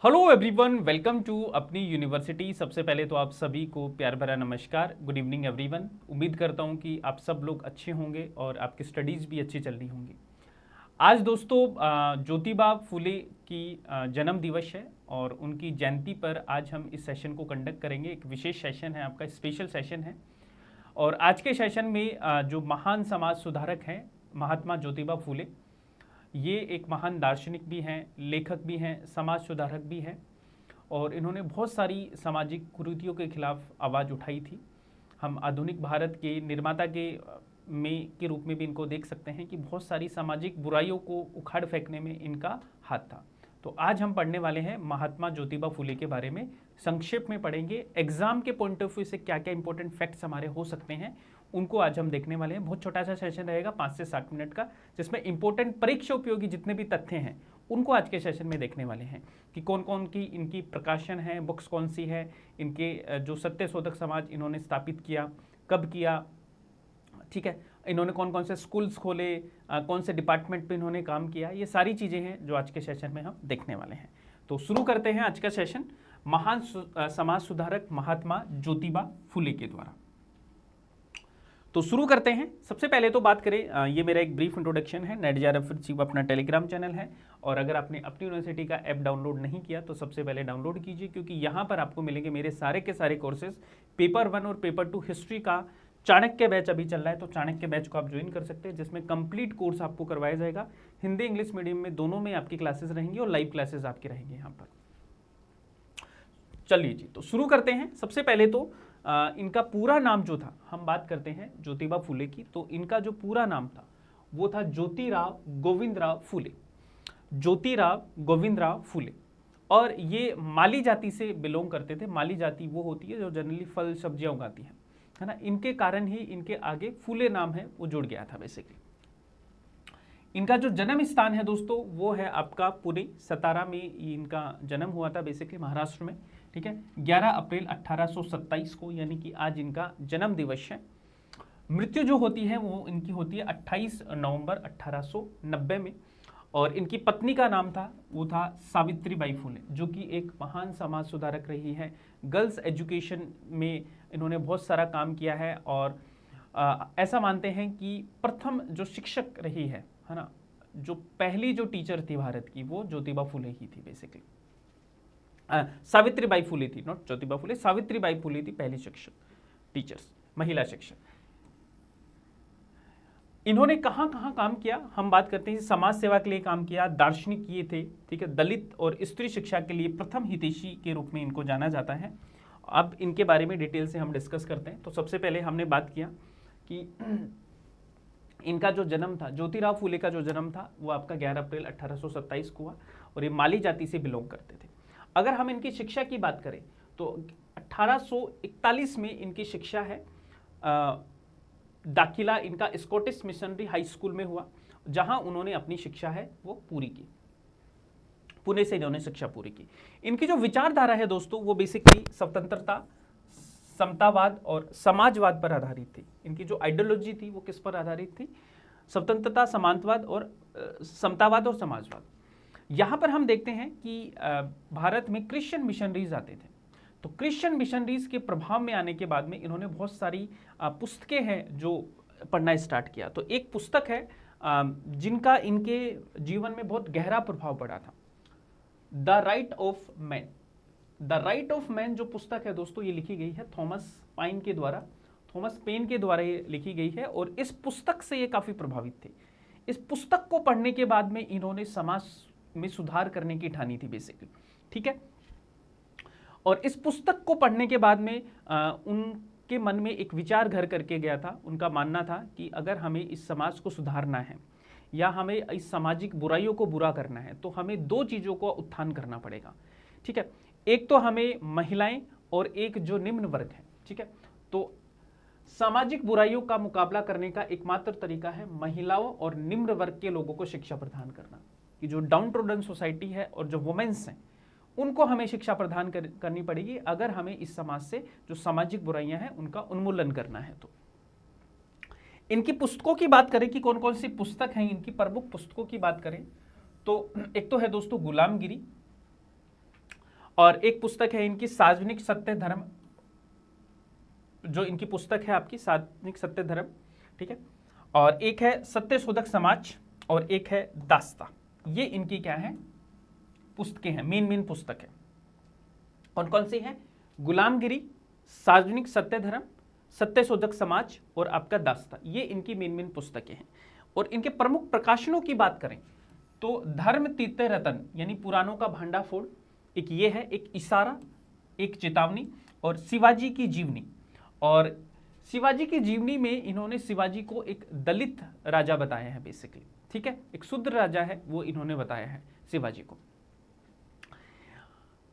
Hello everyone, welcome to अपनी university. सबसे पहले तो आप सभी को प्यार भरा नमस्कार, गुड इवनिंग एवरीवन। उम्मीद करता हूं कि आप सब लोग अच्छे होंगे और आपकी स्टडीज़ भी अच्छी चल रही होंगी। आज दोस्तों ज्योतिबा फुले की जन्म दिवस है और उनकी जयंती पर आज हम इस सेशन को कंडक्ट करेंगे। एक विशेष सेशन है, आपका स्पेशल सेशन है। और आज के सेशन में जो महान समाज सुधारक हैं महात्मा ज्योतिबा फुले, ये एक महान दार्शनिक भी हैं, लेखक भी हैं, समाज सुधारक भी हैं और इन्होंने बहुत सारी सामाजिक कुरीतियों के खिलाफ आवाज़ उठाई थी। हम आधुनिक भारत के निर्माता के रूप में भी इनको देख सकते हैं कि बहुत सारी सामाजिक बुराइयों को उखाड़ फेंकने में इनका हाथ था। तो आज हम पढ़ने वाले हैं महात्मा ज्योतिबा फुले के बारे में। संक्षेप में पढ़ेंगे, एग्जाम के पॉइंट ऑफ व्यू से क्या क्या इंपॉर्टेंट फैक्ट्स हमारे हो सकते हैं उनको आज हम देखने वाले हैं। बहुत छोटा सा सेशन रहेगा 5 से 7 मिनट का, जिसमें इंपॉर्टेंट परीक्षा उपयोगी जितने भी तथ्य हैं उनको आज के सेशन में देखने वाले हैं कि कौन कौन की इनकी प्रकाशन है, बुक्स कौन सी है, इनके जो सत्य शोधक समाज इन्होंने स्थापित किया, कब किया, ठीक है, इन्होंने कौन कौन से स्कूल्स खोले, कौन से डिपार्टमेंट पे इन्होंने काम किया, ये सारी चीज़ें हैं जो आज के सेशन में हम देखने वाले हैं। तो शुरू करते हैं आज का सेशन महान समाज सुधारक महात्मा ज्योतिबा फुले के द्वारा। तो शुरू करते हैं। सबसे पहले तो बात करें, ये मेरा एक ब्रीफ इंट्रोडक्शन है। नेट JRF अचीव अपना टेलीग्राम चैनल है और अगर आपने अपनी यूनिवर्सिटी का ऐप डाउनलोड नहीं किया तो सबसे पहले डाउनलोड कीजिए, क्योंकि यहाँ पर आपको मिलेंगे मेरे सारे के सारे कोर्सेज। पेपर 1 और पेपर 2 हिस्ट्री का चाणक्य बैच अभी चल रहा है, तो चाणक्य बैच को आप ज्वाइन कर सकते हैं, जिसमें कंप्लीट कोर्स आपको करवाया जाएगा। हिंदी इंग्लिश मीडियम में दोनों में आपकी क्लासेस रहेंगी और लाइव क्लासेस आपकी रहेंगी यहाँ पर। चलिए जी, तो शुरू करते हैं। सबसे पहले तो इनका पूरा नाम जो था, हम बात करते हैं ज्योतिबा फुले की, तो इनका जो पूरा नाम था वो था ज्योतिराव गोविंदराव फुले। ज्योतिराव गोविंदराव फुले, और ये माली जाति से बिलोंग करते थे। माली जाति वो होती है जो जनरली फल सब्जियां उगाती है ना। इनके कारण ही इनके आगे फुले नाम है वो जुड़ गया था बेसिकली। इनका जो जन्म स्थान है दोस्तों वो है आपका पुणे, सतारा में इनका जन्म हुआ था बेसिकली, महाराष्ट्र में, ठीक है। 11 अप्रैल 1827 को, यानी कि आज इनका जन्म दिवस है। मृत्यु जो होती है वो इनकी होती है 28 नवंबर 1890 में। और इनकी पत्नी का नाम था वो था सावित्रीबाई फुले, जो कि एक महान समाज सुधारक रही है। गर्ल्स एजुकेशन में इन्होंने बहुत सारा काम किया है और ऐसा मानते हैं कि प्रथम जो शिक्षक रही है ना, जो पहली जो टीचर थी भारत की, वो ज्योतिबा फुले ही थी बेसिकली। सावित्रीबाई फुले थी, नॉट ज्योतिबा फुले, सावित्रीबाई फुले थी पहली शिक्षक, टीचर्स, महिला शिक्षक। इन्होंने कहाँ कहाँ काम किया, हम बात करते हैं। समाज सेवा के लिए काम किया, दार्शनिक ये थे, ठीक है। दलित और स्त्री शिक्षा के लिए प्रथम हितैषी के रूप में इनको जाना जाता है। अब इनके बारे में डिटेल से हम डिस्कस करते हैं। तो सबसे पहले हमने बात किया कि इनका जो जन्म था, ज्योतिराव फुले का जो जन्म था वो आपका 11 अप्रैल 1827 को हुआ और ये माली जाति से बिलोंग करते थे। अगर हम इनकी शिक्षा की बात करें तो 1841 में इनकी शिक्षा है, दाखिला इनका स्कॉटिश मिशनरी हाई स्कूल में हुआ, जहां उन्होंने अपनी शिक्षा है वो पूरी की। पुणे से इन्होंने शिक्षा पूरी की। इनकी जो विचारधारा है दोस्तों वो बेसिकली स्वतंत्रता, समतावाद और समाजवाद पर आधारित थी। इनकी जो आइडियोलॉजी थी वो किस पर आधारित थी? स्वतंत्रता, समाजवाद और समतावाद और समाजवाद। यहाँ पर हम देखते हैं कि भारत में क्रिश्चियन मिशनरीज आते थे, तो क्रिश्चियन मिशनरीज के प्रभाव में आने के बाद में इन्होंने बहुत सारी पुस्तकें हैं जो पढ़ना स्टार्ट किया। तो एक पुस्तक है जिनका इनके जीवन में बहुत गहरा प्रभाव पड़ा था, the right of man. The right of man जो पुस्तक है दोस्तों, ये लिखी गई है थॉमस पेन के द्वारा ये लिखी गई है और इस पुस्तक से ये काफ़ी प्रभावित थे। इस पुस्तक को पढ़ने के बाद में इन्होंने समाज में सुधार करने की ठानी थी बेसिकली, ठीक है। और इस पुस्तक को पढ़ने के बाद में उनके मन में एक विचार घर करके गया था। उनका मानना था कि अगर हमें इस समाज को सुधारना है या हमें इस सामाजिक बुराइयों को बुरा करना है तो हमें दो चीज़ों को उत्थान करना पड़ेगा, ठीक है। एक तो हमें महिलाएं और एक जो निम्न वर्ग है, ठीक है। तो सामाजिक बुराइयों का मुकाबला करने का एकमात्र तरीका है महिलाओं और निम्न वर्ग के लोगों को शिक्षा प्रदान करना, कि जो डाउन ट्रोडन सोसाइटी है और जो वुमेन्स हैं उनको हमें शिक्षा प्रदान करनी पड़ेगी अगर हमें इस समाज से जो सामाजिक बुराइयां हैं उनका उन्मूलन करना है। तो इनकी पुस्तकों की बात करें कि कौन कौन सी पुस्तक हैं, इनकी प्रमुख पुस्तकों की बात करें तो एक तो है दोस्तों गुलामगिरी, और एक पुस्तक है इनकी सार्वजनिक सत्य धर्म, जो इनकी पुस्तक है आपकी सार्वजनिक सत्य धर्म, ठीक है। और एक है सत्य शोधक समाज और एक है दास्ता। ये इनकी क्या है, पुस्तकें हैं, मेन पुस्तक है। कौन कौन सी है? गुलामगिरी, सार्वजनिक सत्य धर्म, सत्य शोधक समाज और आपका दास्ता। ये इनकी मेन पुस्तकें हैं। और इनके प्रमुख प्रकाशनों की बात करें तो धर्म तीर्थ रतन यानी पुराणों का भांडाफोड़, एक ये है, एक इशारा, एक चेतावनी, और शिवाजी की जीवनी। और शिवाजी की जीवनी में इन्होंने शिवाजी को एक दलित राजा बताया है बेसिकली, ठीक है, एक शूद्र राजा है वो इन्होंने बताया है शिवाजी को।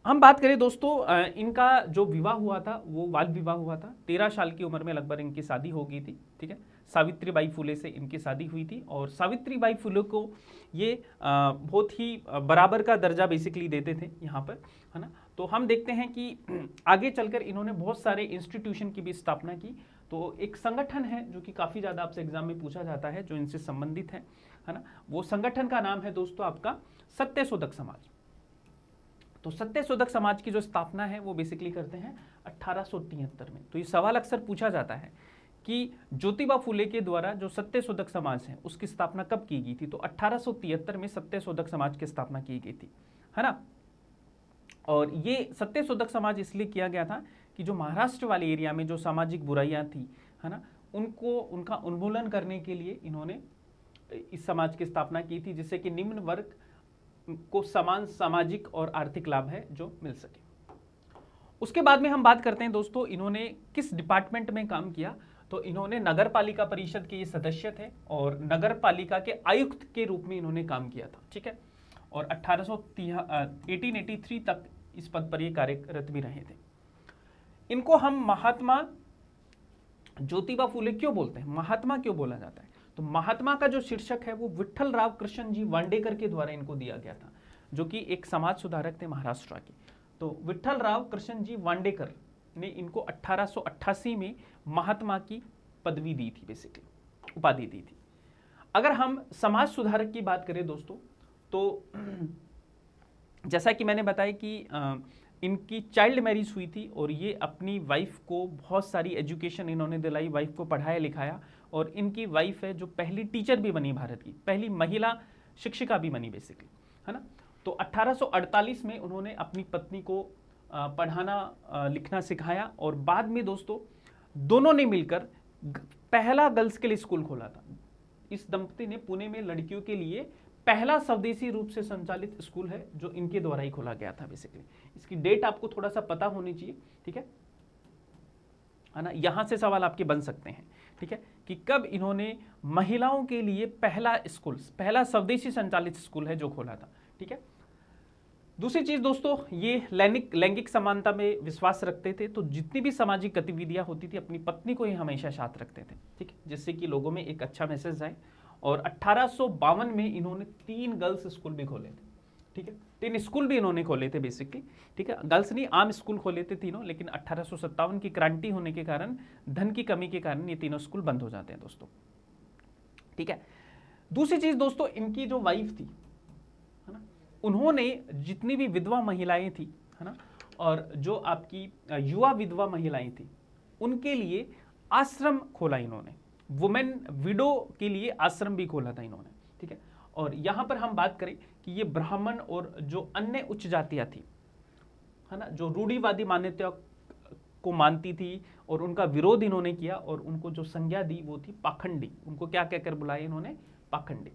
हम बात करें दोस्तों, इनका जो विवाह हुआ था वो बाल विवाह हुआ था। 13 साल की उम्र में लगभग इनकी शादी हो गई थी, ठीक है। सावित्रीबाई फुले से इनकी शादी हुई थी और सावित्रीबाई फुले को ये बहुत ही बराबर का दर्जा बेसिकली देते थे यहाँ पर, है ना। तो हम देखते हैं कि आगे चलकर इन्होंने बहुत सारे इंस्टीट्यूशन की भी स्थापना की। तो एक संगठन है जो कि काफ़ी ज़्यादा आपसे एग्जाम में पूछा जाता है, जो इनसे संबंधित है ना। वो संगठन का नाम है दोस्तों आपका सत्य शोधक समाज। तो सत्य शोधक समाज की जो स्थापना है वो बेसिकली करते हैं 1873 में। तो ये सवाल अक्सर पूछा जाता है कि ज्योतिबा फुले के द्वारा जो सत्य शोधक समाज है उसकी स्थापना कब की गई थी? तो 1873 में सत्य शोधक समाज की स्थापना की गई थी, है ना। और ये सत्य शोधक समाज इसलिए किया गया था कि जो महाराष्ट्र वाले एरिया में जो सामाजिक बुराइयां थी, है ना, उनका उन्मूलन करने के लिए इन्होंने इस समाज की स्थापना की थी, जिससे कि निम्न वर्ग को समान सामाजिक और आर्थिक लाभ है जो मिल सके। उसके बाद में हम बात करते हैं दोस्तों इन्होंने किस डिपार्टमेंट में काम किया। तो इन्होंने नगर पालिका परिषद के ये सदस्य थे और नगर पालिका के आयुक्त के रूप में इन्होंने काम किया था, ठीक है। और 1883 तक इस पद पर ये कार्यरत भी रहे थे। इनको हम महात्मा ज्योतिबा फुले क्यों बोलते हैं, महात्मा क्यों बोला जाता है? तो महात्मा का जो शीर्षक है वो विट्ठल राव कृष्ण जी वांडेकर के द्वारा इनको दिया गया था, जो कि एक समाज सुधारक थे महाराष्ट्र के। तो विट्ठल राव कृष्ण जी वांडेकर ने इनको 1888 में महात्मा की पदवी दी थी, बेसिकली उपाधि दी थी। अगर हम समाज सुधारक की बात करें दोस्तों, तो जैसा कि मैंने बताया कि इनकी चाइल्ड मैरिज हुई थी और ये अपनी वाइफ को बहुत सारी एजुकेशन इन्होंने दिलाई, वाइफ को पढ़ाया लिखाया। और इनकी वाइफ है जो पहली टीचर भी बनी, भारत की पहली महिला शिक्षिका भी बनी बेसिकली, है ना। तो 1848 में उन्होंने अपनी पत्नी को पढ़ाना लिखना सिखाया और बाद में दोस्तों दोनों ने मिलकर पहला गर्ल्स के लिए स्कूल खोला था। इस दंपति ने पुणे में लड़कियों के लिए पहला स्वदेशी रूप से संचालित स्कूल है जो इनके द्वारा ही खोला गया था बेसिकली। इसकी डेट आपको थोड़ा सा पता होनी चाहिए, ठीक है ना। यहां से सवाल आपके बन सकते हैं, ठीक है, कि कब इन्होंने महिलाओं के लिए पहला स्कूल, पहला स्वदेशी संचालित स्कूल है जो खोला था, ठीक है। दूसरी चीज दोस्तों, ये लैंगिक समानता में विश्वास रखते थे। तो जितनी भी सामाजिक गतिविधियां होती थी अपनी पत्नी को ही हमेशा साथ रखते थे, ठीक है, जिससे कि लोगों में एक अच्छा मैसेज जाए। और 1852 में इन्होंने 3 गर्ल्स स्कूल भी खोले थे, ठीक है, 3 स्कूल भी इन्होंने खोले थे बेसिकली, ठीक है। गर्ल्स नहीं, आम स्कूल खोले थे तीनों, लेकिन 1857 की क्रांति होने के कारण, धन की कमी के कारण ये तीनों स्कूल बंद हो जाते हैं दोस्तों, ठीक है। दूसरी चीज दोस्तों, इनकी जो वाइफ थी, है ना, उन्होंने जितनी भी विधवा महिलाएं थी, है ना, और जो आपकी युवा विधवा महिलाएं थी उनके लिए आश्रम खोला इन्होंने, वुमेन विडो के लिए आश्रम भी खोला था इन्होंने, ठीक है। और यहां पर हम बात करें कि ये ब्राह्मण और जो अन्य उच्च जातियां थी, है ना, जो रूढ़िवादी मान्यता को मानती थी और उनका विरोध इन्होंने किया और उनको जो संज्ञा दी वो थी पाखंडी। उनको क्या कहकर बुलाया इन्होंने? पाखंडी।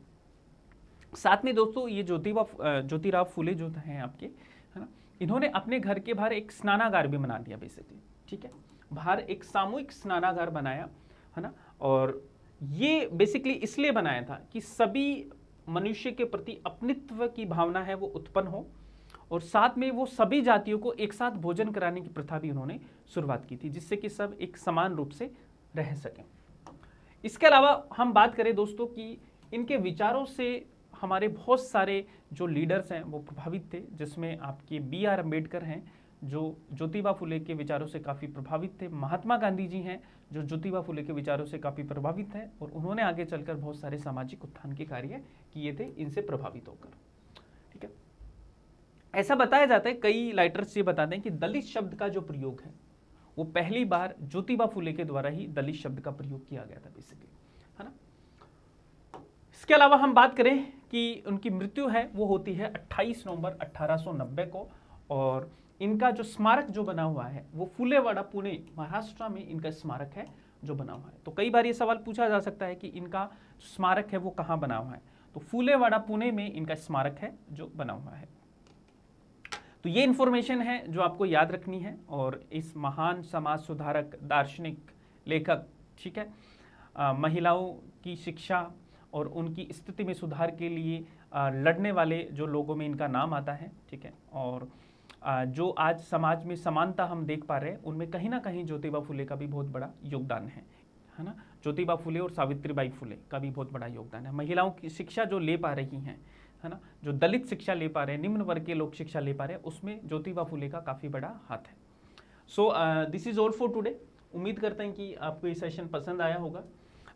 साथ में दोस्तों ये ज्योतिराव फुले जो हैं आपके, है ना, इन्होंने अपने घर के बाहर एक स्नानागार भी बना दिया बेसिकली, ठीक है, बाहर एक सामूहिक स्नानागार बनाया, है ना। और ये बेसिकली इसलिए बनाया था कि सभी मनुष्य के प्रति अपनित्व की भावना है वो उत्पन्न हो और साथ में वो सभी जातियों को एक साथ भोजन कराने की प्रथा भी उन्होंने शुरुआत की थी, जिससे कि सब एक समान रूप से रह सकें। इसके अलावा हम बात करें दोस्तों कि इनके विचारों से हमारे बहुत सारे जो लीडर्स हैं वो प्रभावित थे, जिसमें आपके B.R. अम्बेडकर हैं जो ज्योतिबा फुले के विचारों से काफ़ी प्रभावित थे। महात्मा गांधी जी हैं जो ज्योतिबा फुले के विचारों से काफ़ी प्रभावित हैं और उन्होंने आगे चलकर बहुत सारे सामाजिक उत्थान के कार्य किए थे इनसे प्रभावित होकर, ठीक है। ऐसा बताया जाता है, कई राइटर्स ये बताते हैं कि दलित शब्द का जो प्रयोग है वो पहली बार ज्योतिबा फुले के द्वारा ही दलित शब्द का प्रयोग किया गया था बेसिकली, है ना। इसके अलावा हम बात करें कि उनकी मृत्यु है वो होती है 28 नवंबर 1890 को, और इनका जो स्मारक जो बना हुआ है वो फुलेवाड़ा पुणे महाराष्ट्र में इनका स्मारक है जो बना हुआ है। तो कई बार ये सवाल पूछा जा सकता है कि इनका स्मारक है वो कहाँ बना हुआ है, तो फुलेवाड़ा पुणे में इनका स्मारक है जो बना हुआ है। तो ये इंफॉर्मेशन है जो आपको याद रखनी है, और इस महान समाज सुधारक, दार्शनिक, लेखक, ठीक है, महिलाओं की शिक्षा और उनकी स्थिति में सुधार के लिए लड़ने वाले जो लोगों में इनका नाम आता है, ठीक है, और जो आज समाज में समानता हम देख पा रहे हैं उनमें कहीं ना कहीं ज्योतिबा फुले का भी बहुत बड़ा योगदान है ना। ज्योतिबा फुले और सावित्रीबाई फुले का भी बहुत बड़ा योगदान है। महिलाओं की शिक्षा जो ले पा रही हैं, है ना, जो दलित शिक्षा ले पा रहे हैं, निम्न वर्ग के लोग शिक्षा ले पा रहे हैं, उसमें ज्योतिबा फुले का काफ़ी बड़ा हाथ है। So this is all for today. उम्मीद करते हैं कि आपको ये सेशन पसंद आया होगा।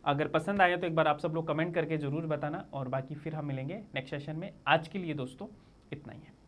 अगर पसंद आया तो एक बार आप सब लोग कमेंट करके ज़रूर बताना, और बाकी फिर हम मिलेंगे नेक्स्ट सेशन में। आज के लिए दोस्तों इतना ही है।